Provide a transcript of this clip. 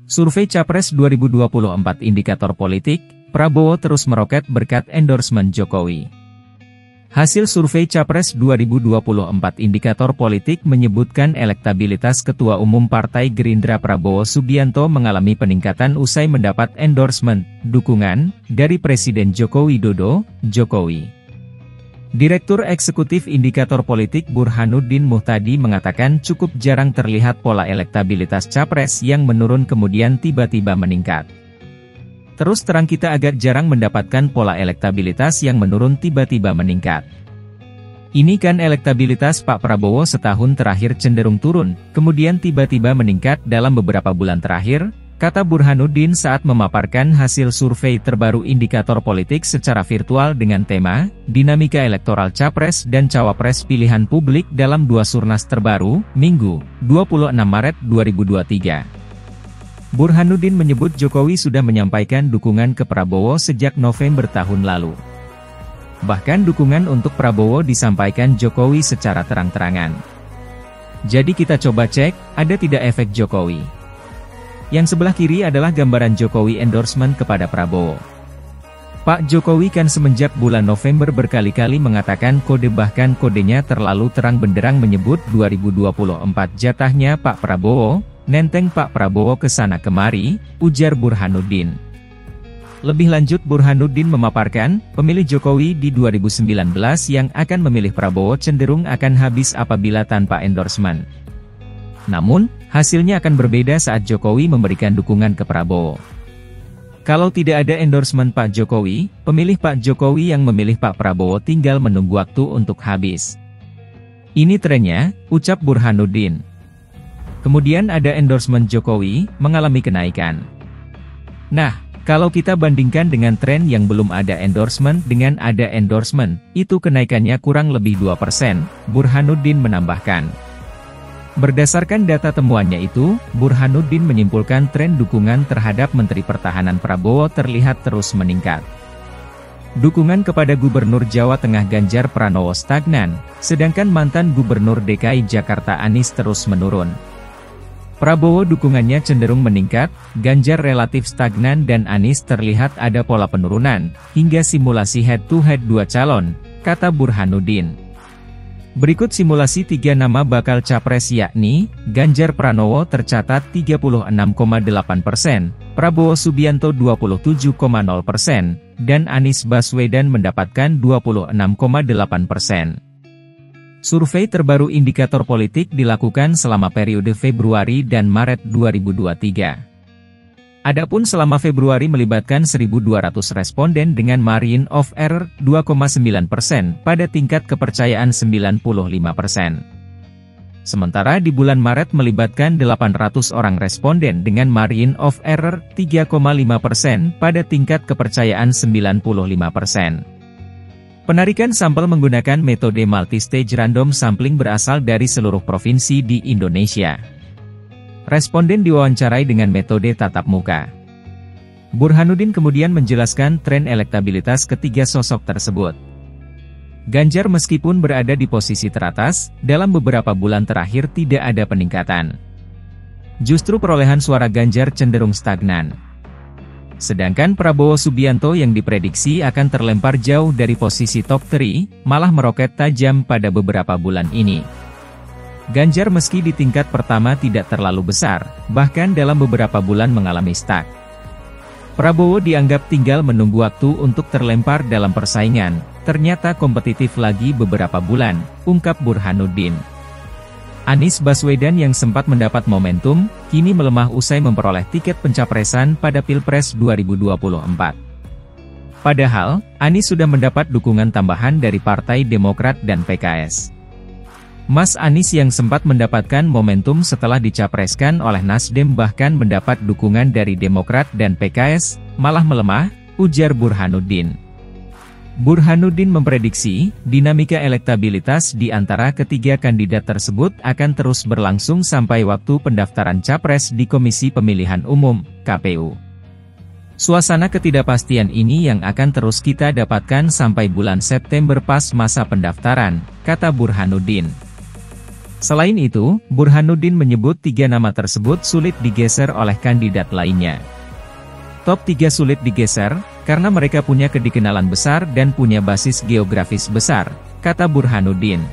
Survei Capres 2024 Indikator Politik, Prabowo terus meroket berkat endorsement Jokowi. Hasil survei Capres 2024 Indikator Politik menyebutkan elektabilitas Ketua Umum Partai Gerindra Prabowo Subianto mengalami peningkatan usai mendapat endorsement, dukungan, dari Presiden Joko Widodo, Jokowi. Direktur Eksekutif Indikator Politik Burhanuddin Muhtadi mengatakan cukup jarang terlihat pola elektabilitas Capres yang menurun kemudian tiba-tiba meningkat. Terus terang kita agak jarang mendapatkan pola elektabilitas yang menurun tiba-tiba meningkat. Ini kan elektabilitas Pak Prabowo setahun terakhir cenderung turun, kemudian tiba-tiba meningkat dalam beberapa bulan terakhir, kata Burhanuddin saat memaparkan hasil survei terbaru Indikator Politik secara virtual dengan tema, Dinamika Elektoral Capres dan Cawapres Pilihan Publik dalam 2 Surnas terbaru, Minggu, 26 Maret 2023. Burhanuddin menyebut Jokowi sudah menyampaikan dukungan ke Prabowo sejak November tahun lalu. Bahkan dukungan untuk Prabowo disampaikan Jokowi secara terang-terangan. Jadi kita coba cek, ada tidak efek Jokowi? Yang sebelah kiri adalah gambaran Jokowi endorsement kepada Prabowo. Pak Jokowi kan semenjak bulan November berkali-kali mengatakan kode bahkan kodenya terlalu terang benderang menyebut 2024 jatahnya Pak Prabowo, nenteng Pak Prabowo ke sana kemari, ujar Burhanuddin. Lebih lanjut Burhanuddin memaparkan, pemilih Jokowi di 2019 yang akan memilih Prabowo cenderung akan habis apabila tanpa endorsement. Namun, hasilnya akan berbeda saat Jokowi memberikan dukungan ke Prabowo. Kalau tidak ada endorsement Pak Jokowi, pemilih Pak Jokowi yang memilih Pak Prabowo tinggal menunggu waktu untuk habis. Ini trennya, ucap Burhanuddin. Kemudian ada endorsement Jokowi, mengalami kenaikan. Nah, kalau kita bandingkan dengan tren yang belum ada endorsement dengan ada endorsement, itu kenaikannya kurang lebih 2%, Burhanuddin menambahkan. Berdasarkan data temuannya itu, Burhanuddin menyimpulkan tren dukungan terhadap Menteri Pertahanan Prabowo terlihat terus meningkat. Dukungan kepada Gubernur Jawa Tengah Ganjar Pranowo stagnan, sedangkan mantan Gubernur DKI Jakarta Anies terus menurun. Prabowo dukungannya cenderung meningkat, Ganjar relatif stagnan dan Anies terlihat ada pola penurunan, hingga simulasi head-to-head 2 calon, kata Burhanuddin. Berikut simulasi 3 nama bakal capres yakni, Ganjar Pranowo tercatat 36,8%, Prabowo Subianto 27,0%, dan Anies Baswedan mendapatkan 26,8%. Survei terbaru Indikator Politik dilakukan selama periode Februari dan Maret 2023. Adapun selama Februari melibatkan 1.200 responden dengan margin of error 2,9% pada tingkat kepercayaan 95%. Sementara di bulan Maret melibatkan 800 orang responden dengan margin of error 3,5% pada tingkat kepercayaan 95%. Penarikan sampel menggunakan metode multistage random sampling berasal dari seluruh provinsi di Indonesia. Responden diwawancarai dengan metode tatap muka. Burhanuddin kemudian menjelaskan tren elektabilitas ketiga sosok tersebut. Ganjar meskipun berada di posisi teratas, dalam beberapa bulan terakhir tidak ada peningkatan. Justru perolehan suara Ganjar cenderung stagnan. Sedangkan Prabowo Subianto yang diprediksi akan terlempar jauh dari posisi top 3, malah meroket tajam pada beberapa bulan ini. Ganjar meski di tingkat pertama tidak terlalu besar, bahkan dalam beberapa bulan mengalami stuck. Prabowo dianggap tinggal menunggu waktu untuk terlempar dalam persaingan, ternyata kompetitif lagi beberapa bulan, ungkap Burhanuddin. Anies Baswedan yang sempat mendapat momentum, kini melemah usai memperoleh tiket pencapresan pada Pilpres 2024. Padahal, Anies sudah mendapat dukungan tambahan dari Partai Demokrat dan PKS. Mas Anies yang sempat mendapatkan momentum setelah dicapreskan oleh Nasdem bahkan mendapat dukungan dari Demokrat dan PKS, malah melemah, ujar Burhanuddin. Burhanuddin memprediksi, dinamika elektabilitas di antara ketiga kandidat tersebut akan terus berlangsung sampai waktu pendaftaran capres di Komisi Pemilihan Umum, KPU. Suasana ketidakpastian ini yang akan terus kita dapatkan sampai bulan September pas masa pendaftaran, kata Burhanuddin. Selain itu, Burhanuddin menyebut 3 nama tersebut sulit digeser oleh kandidat lainnya. Top 3 sulit digeser, karena mereka punya kedikenalan besar dan punya basis geografis besar, kata Burhanuddin.